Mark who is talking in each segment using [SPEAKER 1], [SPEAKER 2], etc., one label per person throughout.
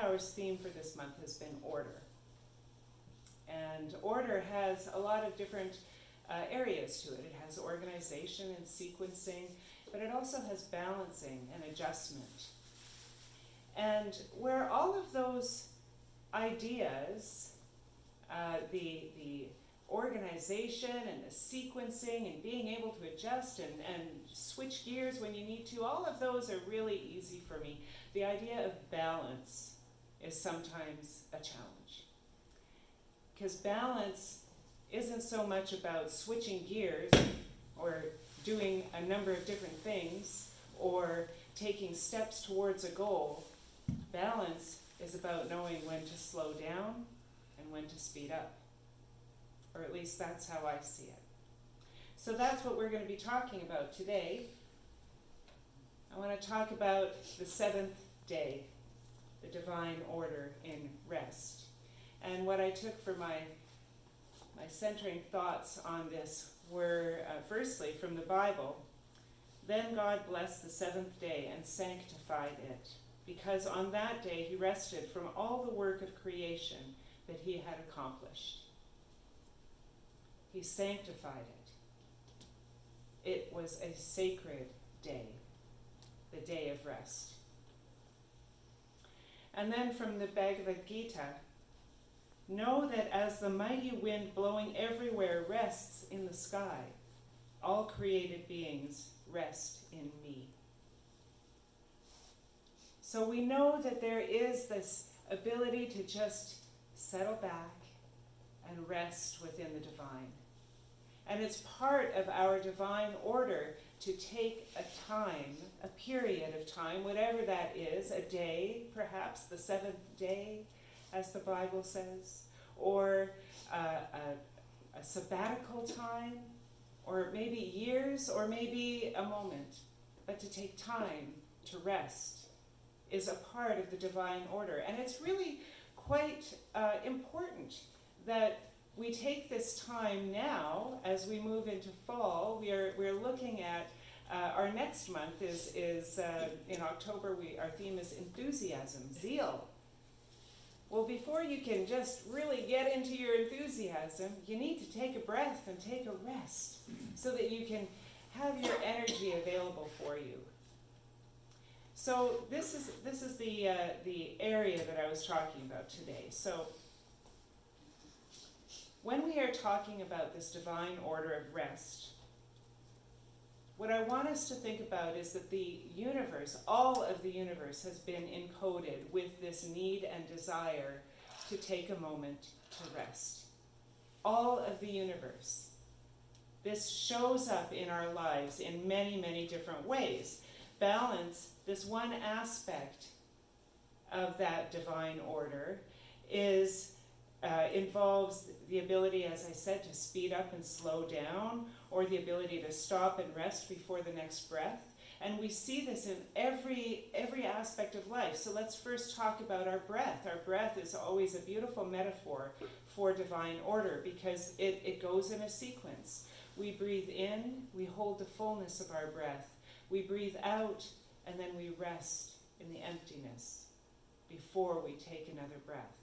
[SPEAKER 1] Hour's theme for this month has been order. And order has a lot of different areas to it. It has organization and sequencing, but it also has balancing and adjustment. And where all of those ideas, the organization and the sequencing and being able to adjust and switch gears when you need to, all of those are really easy for me. The idea of balance is sometimes a challenge. Because balance isn't so much about switching gears or doing a number of different things or taking steps towards a goal. Balance is about knowing when to slow down and when to speed up. Or at least that's how I see it. So that's what we're going to be talking about today. I want to talk about the seventh day, the divine order in rest. And what I took for my centering thoughts on this were, firstly, from the Bible. Then God blessed the seventh day and sanctified it, because on that day he rested from all the work of creation that he had accomplished. He sanctified it. It was a sacred day, the day of rest. And then from the Bhagavad Gita, know that as the mighty wind blowing everywhere rests in the sky, all created beings rest in me. So we know that there is this ability to just settle back and rest within the divine. And it's part of our divine order to take a time, a period of time, whatever that is, a day, perhaps the seventh day, as the Bible says, or a sabbatical time, or maybe years, or maybe a moment. But to take time to rest is a part of the divine order. And it's really quite important that we take this time now as we move into fall. We're looking at our next month is in October. Our theme is enthusiasm, zeal. Well, before you can just really get into your enthusiasm, you need to take a breath and take a rest so that you can have your energy available for you. So this is the area that I was talking about today. So when we are talking about this divine order of rest, what I want us to think about is that the universe, all of the universe, has been encoded with this need and desire to take a moment to rest. All of the universe. This shows up in our lives in many, many different ways. Balance, this one aspect of that divine order, involves the ability, as I said, to speed up and slow down, or the ability to stop and rest before the next breath. And we see this in every aspect of life. So let's first talk about our breath. Our breath is always a beautiful metaphor for divine order because it goes in a sequence. We breathe in, we hold the fullness of our breath. We breathe out, and then we rest in the emptiness before we take another breath.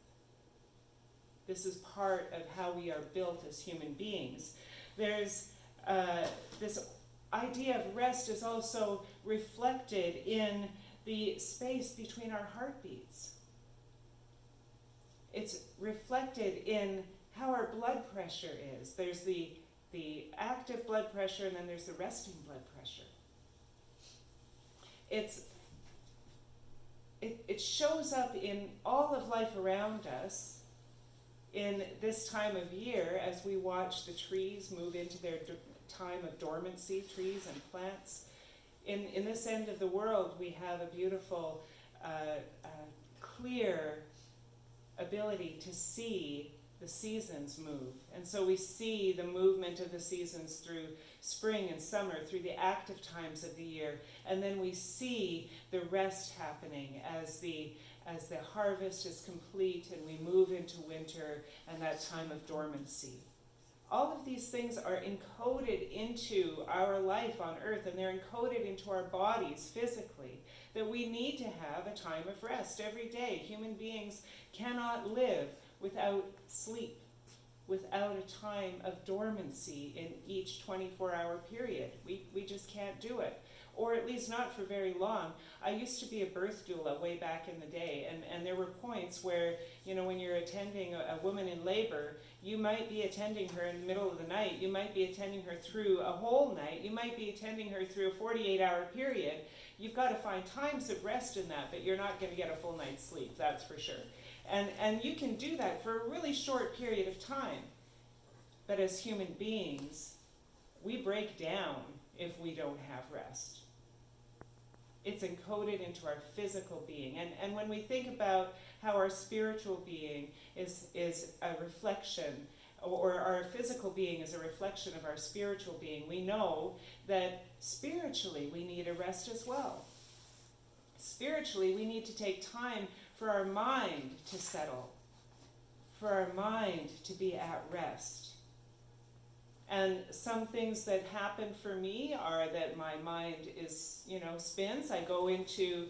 [SPEAKER 1] This is part of how we are built as human beings. There's this idea of rest is also reflected in the space between our heartbeats. It's reflected in how our blood pressure is. There's the active blood pressure, and then there's the resting blood pressure. It shows up in all of life around us in this time of year as we watch the trees move into their time of dormancy, trees and plants. In this end of the world, we have a beautiful, clear ability to see the seasons move. And so we see the movement of the seasons through spring and summer, through the active times of the year. And then we see the rest happening as the harvest is complete and we move into winter and that time of dormancy. All of these things are encoded into our life on earth, and they're encoded into our bodies physically, that we need to have a time of rest every day. Human beings cannot live without sleep, without a time of dormancy in each 24-hour period. We just can't do it, or at least not for very long. I used to be a birth doula way back in the day, and there were points where, when you're attending a woman in labor, you might be attending her in the middle of the night, you might be attending her through a whole night, you might be attending her through a 48-hour period. You've got to find times of rest in that, but you're not going to get a full night's sleep, that's for sure. And you can do that for a really short period of time. But as human beings, we break down if we don't have rest. It's encoded into our physical being. And when we think about how our spiritual being is a reflection, or our physical being is a reflection of our spiritual being, we know that spiritually we need a rest as well. Spiritually, we need to take time for our mind to settle, for our mind to be at rest. And some things that happen for me are that my mind is, spins. I go into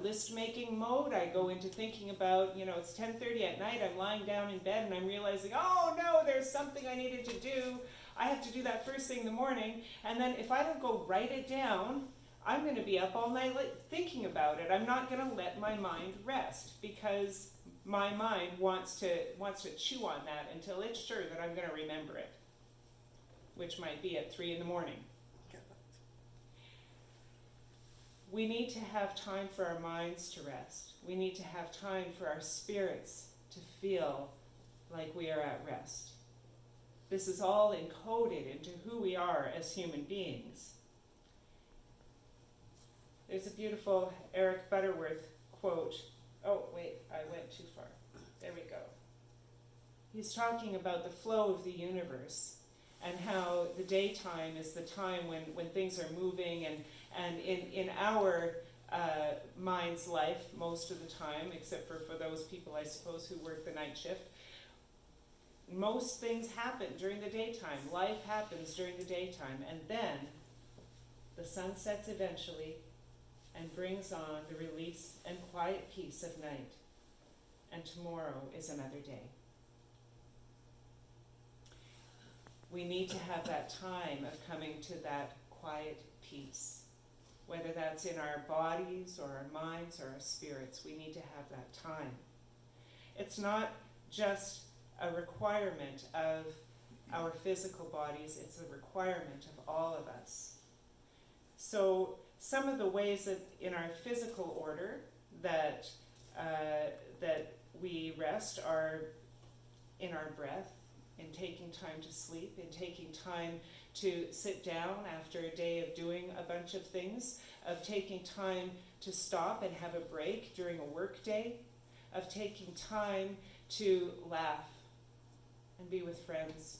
[SPEAKER 1] list-making mode. I go into thinking about, it's 10:30 at night. I'm lying down in bed and I'm realizing, oh no, there's something I needed to do. I have to do that first thing in the morning. And then if I don't go write it down, I'm going to be up all night thinking about it. I'm not going to let my mind rest, because my mind wants to chew on that until it's sure that I'm going to remember it, which might be at 3 in the morning. We need to have time for our minds to rest. We need to have time for our spirits to feel like we are at rest. This is all encoded into who we are as human beings. There's a beautiful Eric Butterworth quote. Oh, wait, I went too far. There we go. He's talking about the flow of the universe, and how the daytime is the time when things are moving, and in our mind's life most of the time, except for those people, I suppose, who work the night shift, most things happen during the daytime. Life happens during the daytime, and then the sun sets eventually and brings on the release and quiet peace of night, and tomorrow is another day. We need to have that time of coming to that quiet peace, whether that's in our bodies or our minds or our spirits. We need to have that time. It's not just a requirement of our physical bodies, it's a requirement of all of us. So some of the ways that in our physical order that we rest are in our breath, in taking time to sleep, in taking time to sit down after a day of doing a bunch of things, of taking time to stop and have a break during a work day, of taking time to laugh and be with friends,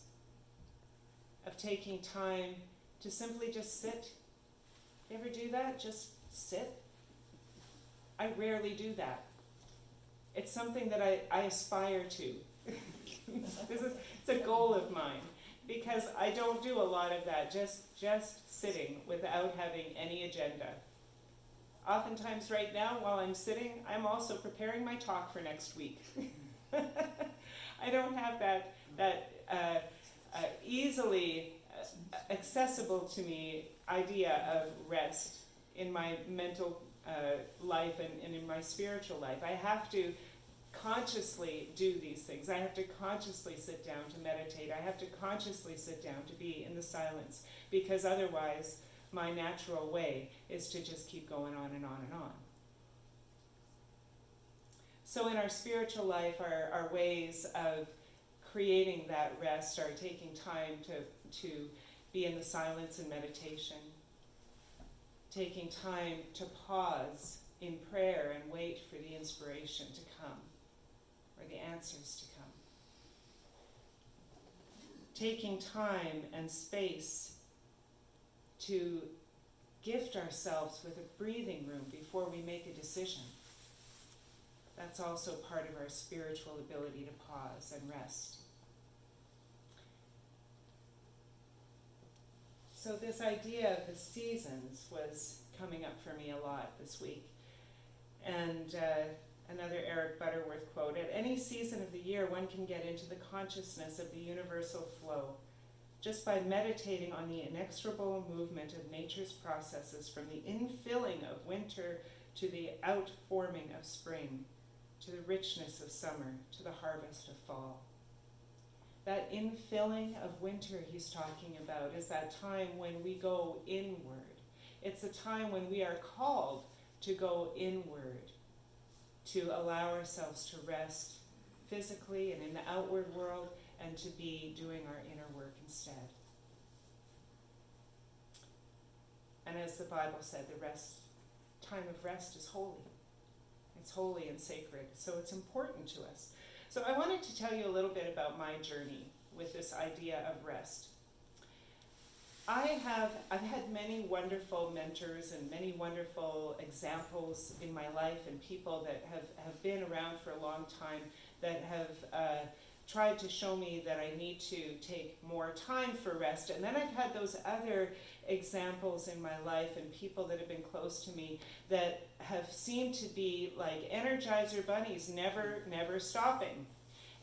[SPEAKER 1] of taking time to simply just sit. You ever do that? Just sit? I rarely do that. It's something that I aspire to. It's a goal of mine, because I don't do a lot of that, just sitting without having any agenda. Oftentimes right now, while I'm sitting, I'm also preparing my talk for next week. I don't have that easily accessible to me idea of rest in my mental life and in my spiritual life. I have to consciously do these things. I have to consciously sit down to meditate. I have to consciously sit down to be in the silence, because otherwise my natural way is to just keep going on and on and on. So in our spiritual life, our ways of creating that rest are taking time to be in the silence and meditation, taking time to pause in prayer and wait for the inspiration to come, or the answers to come. Taking time and space to gift ourselves with a breathing room before we make a decision. That's also part of our spiritual ability to pause and rest. So this idea of the seasons was coming up for me a lot this week. And another Eric Butterworth quote, "At any season of the year, one can get into the consciousness of the universal flow, just by meditating on the inexorable movement of nature's processes from the infilling of winter to the outforming of spring, to the richness of summer, to the harvest of fall." That infilling of winter he's talking about is that time when we go inward. It's a time when we are called to go inward, to allow ourselves to rest physically and in the outward world, and to be doing our inner work instead. And as the Bible said, the time of rest is holy. It's holy and sacred, so it's important to us. So I wanted to tell you a little bit about my journey with this idea of rest. I've had many wonderful mentors and many wonderful examples in my life, and people that have been around for a long time that have tried to show me that I need to take more time for rest. And then I've had those other examples in my life and people that have been close to me that have seemed to be like Energizer bunnies, never stopping.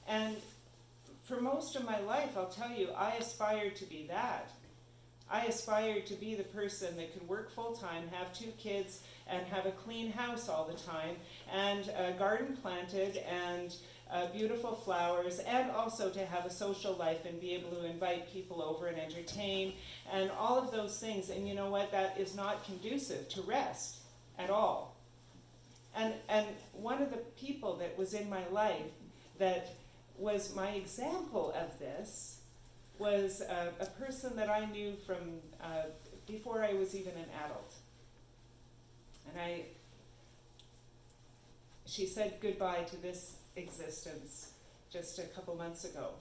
[SPEAKER 1] And for most of my life, I'll tell you, I aspired to be that. I aspired to be the person that could work full-time, have 2 kids, and have a clean house all the time, and a garden planted, and beautiful flowers, and also to have a social life and be able to invite people over and entertain, and all of those things. And you know what? That is not conducive to rest at all. And one of the people that was in my life that was my example of this was a person that I knew from before I was even an adult. And she said goodbye to this existence just a couple months ago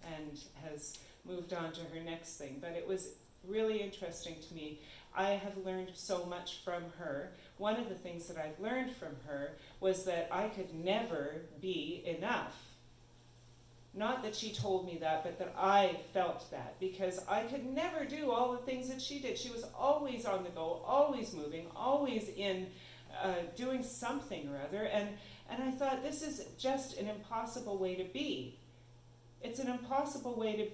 [SPEAKER 1] and has moved on to her next thing. But it was really interesting to me. I have learned so much from her. One of the things that I've learned from her was that I could never be enough. Not that she told me that, but that I felt that, because I could never do all the things that she did. She was always on the go, always moving, always in doing something or other. And I thought, this is just an impossible way to be. It's an impossible way to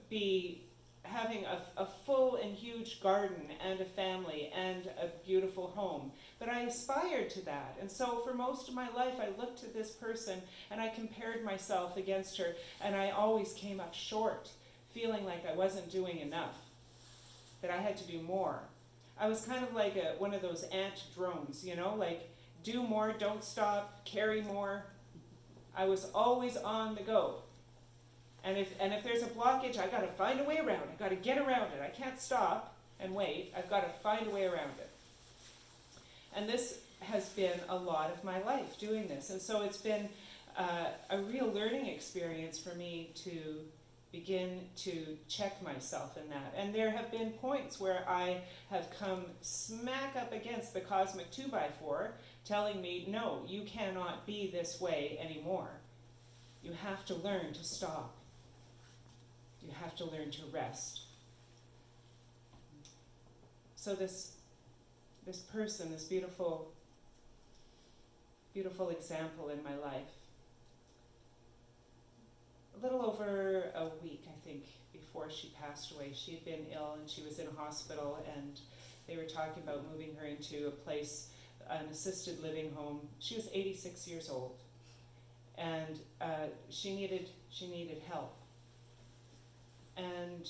[SPEAKER 1] be having a full and huge garden and a family and a beautiful home. But I aspired to that. And so for most of my life, I looked at this person and I compared myself against her, and I always came up short, feeling like I wasn't doing enough, that I had to do more. I was kind of like one of those ant drones, you know, like do more, don't stop, carry more. I was always on the go. And if there's a blockage, I got to find a way around it. I got to get around it. I can't stop and wait. I've got to find a way around it. And this has been a lot of my life, doing this. And so it's been a real learning experience for me to begin to check myself in that. And there have been points where I have come smack up against the cosmic 2x4, telling me, no, you cannot be this way anymore. You have to learn to stop. You have to learn to rest. So this person, this beautiful example in my life, a little over a week, I think, before she passed away, she had been ill and she was in a hospital, and they were talking about moving her into a place, an assisted living home. She was 86 years old, and she needed help. And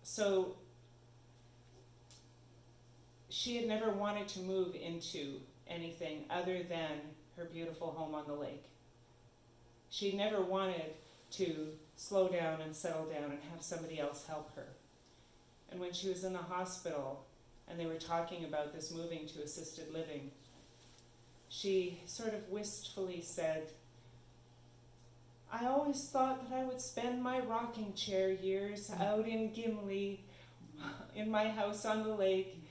[SPEAKER 1] so she had never wanted to move into anything other than her beautiful home on the lake. She never wanted to slow down and settle down and have somebody else help her. And when she was in the hospital and they were talking about this moving to assisted living, she sort of wistfully said, I always thought that I would spend my rocking chair years out in Gimli, in my house on the lake,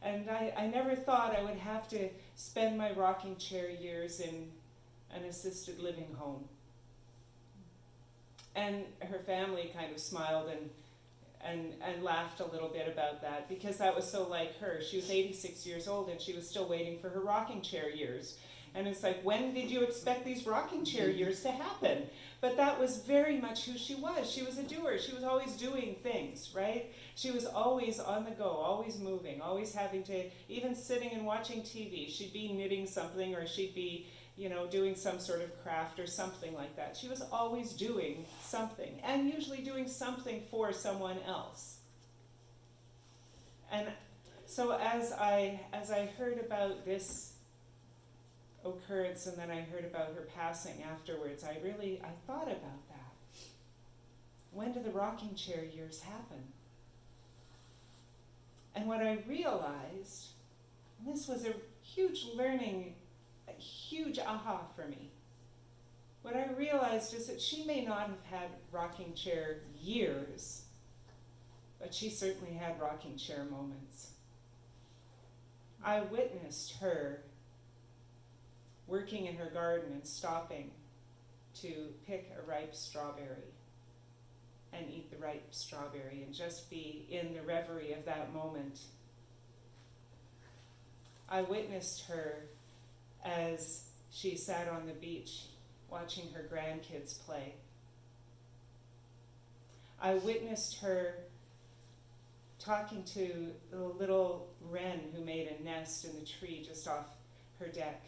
[SPEAKER 1] and I never thought I would have to spend my rocking chair years in an assisted living home. And her family kind of smiled and laughed a little bit about that because that was so like her. She was 86 years old and she was still waiting for her rocking chair years. And it's like, when did you expect these rocking chair years to happen? But that was very much who she was. She was a doer. She was always doing things, right? She was always on the go, always moving, always having to, even sitting and watching TV, she'd be knitting something or she'd be, doing some sort of craft or something like that. She was always doing something, and usually doing something for someone else. And so as I heard about this occurrence, and then I heard about her passing afterwards, I thought about that. When do the rocking chair years happen? And what I realized, and this was a huge learning, a huge aha for me. What I realized is that she may not have had rocking chair years, but she certainly had rocking chair moments. I witnessed her working in her garden and stopping to pick a ripe strawberry and eat the ripe strawberry and just be in the reverie of that moment. I witnessed her as she sat on the beach watching her grandkids play. I witnessed her talking to the little wren who made a nest in the tree just off her deck,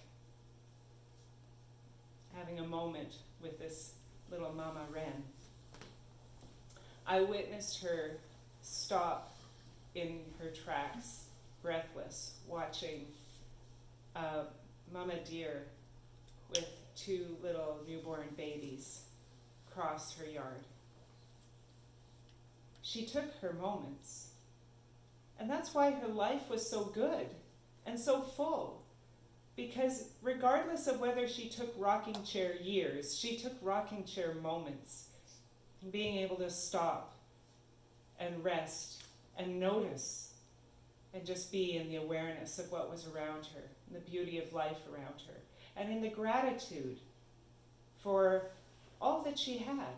[SPEAKER 1] having a moment with this little mama wren. I witnessed her stop in her tracks, breathless, watching mama deer with two little newborn babies cross her yard. She took her moments. And that's why her life was so good and so full. Because regardless of whether she took rocking chair years, she took rocking chair moments. Being able to stop and rest and notice and just be in the awareness of what was around her, and the beauty of life around her, and in the gratitude for all that she had.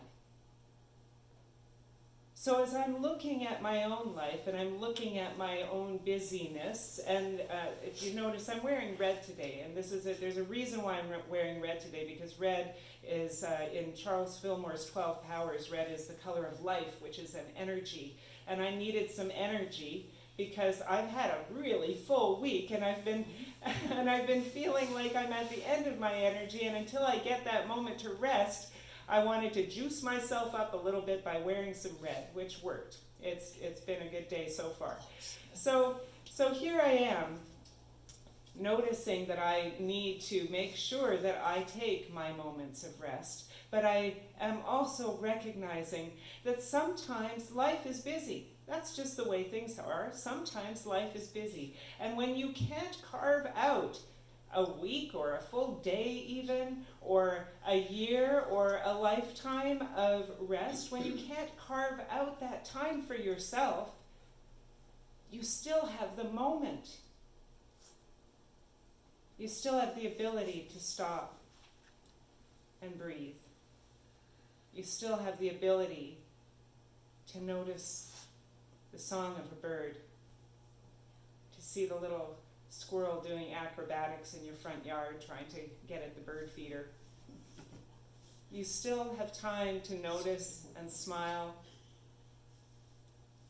[SPEAKER 1] So as I'm looking at my own life and I'm looking at my own busyness, and if you notice, I'm wearing red today, and there's a reason why I'm wearing red today, because red is, in Charles Fillmore's 12 Powers, red is the color of life, which is an energy. And I needed some energy because I've had a really full week, and I've been feeling like I'm at the end of my energy, and until I get that moment to rest, I wanted to juice myself up a little bit by wearing some red, which worked. It's been a good day so far. So here I am, noticing that I need to make sure that I take my moments of rest. But I am also recognizing that sometimes life is busy. That's just the way things are. Sometimes life is busy. And when you can't carve out a week or a full day even, or a year or a lifetime of rest, when you can't carve out that time for yourself, you still have the moment. You still have the ability to stop and breathe. You still have the ability to notice the song of a bird, to see the little squirrel doing acrobatics in your front yard trying to get at the bird feeder. You still have time to notice and smile.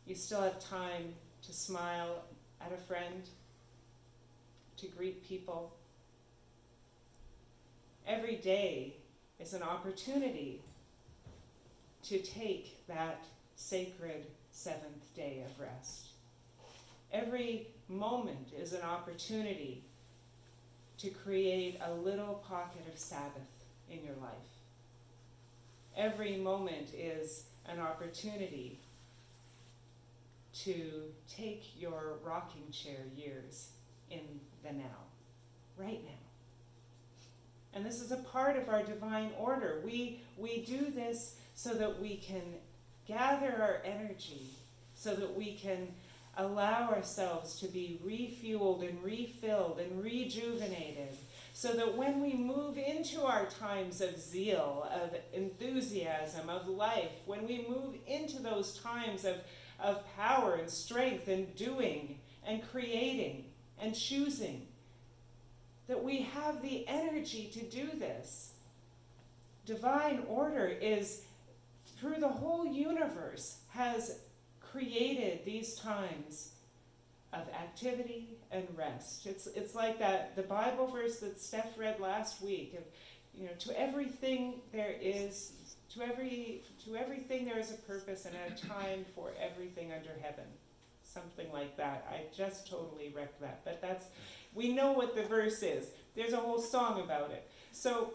[SPEAKER 1] You still have time to smile at a friend, to greet people. Every day is an opportunity to take that sacred seventh day of rest. Every moment is an opportunity to create a little pocket of Sabbath in your life. Every moment is an opportunity to take your rocking chair years in the now, right now. And this is a part of our divine order. We do this so that we can gather our energy, so that we can allow ourselves to be refueled and refilled and rejuvenated, so that when we move into our times of zeal, of enthusiasm, of life, when we move into those times of power and strength and doing and creating and choosing. That we have the energy to do this. Divine order is, through the whole universe, has created these times of activity and rest. It's like the Bible verse that Steph read last week. To everything there is, to everything there is a purpose and a time for everything under heaven. Something like that. I just totally wrecked that. But we know what the verse is. There's a whole song about it. So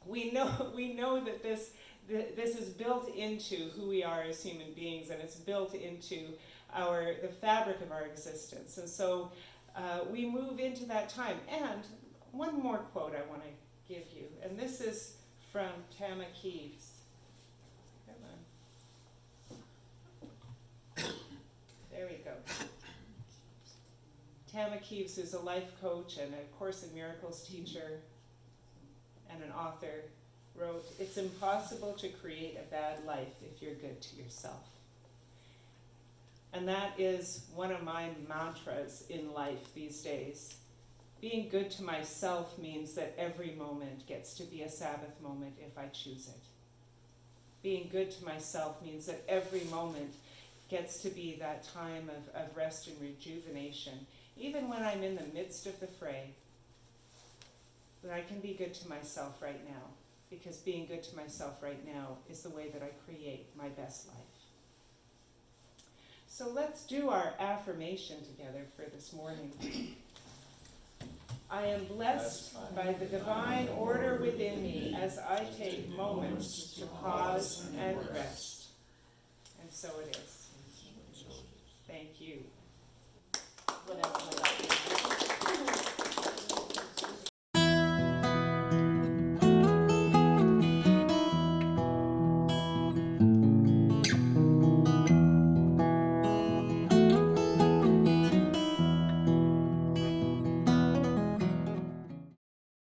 [SPEAKER 1] we know that this is built into who we are as human beings, and it's built into the fabric of our existence. And so we move into that time. And one more quote I want to give you, and this is from Tammy. There we go. Tammy is a life coach and a Course in Miracles teacher and an author, wrote, "It's impossible to create a bad life if you're good to yourself." And that is one of my mantras in life these days. Being good to myself means that every moment gets to be a Sabbath moment if I choose it. Being good to myself means that every moment gets to be that time of rest and rejuvenation, even when I'm in the midst of the fray. That I can be good to myself right now, because being good to myself right now is the way that I create my best life. So let's do our affirmation together for this morning. I am blessed by the divine order within me as I take moments to pause and rest. And so it is. Thank you.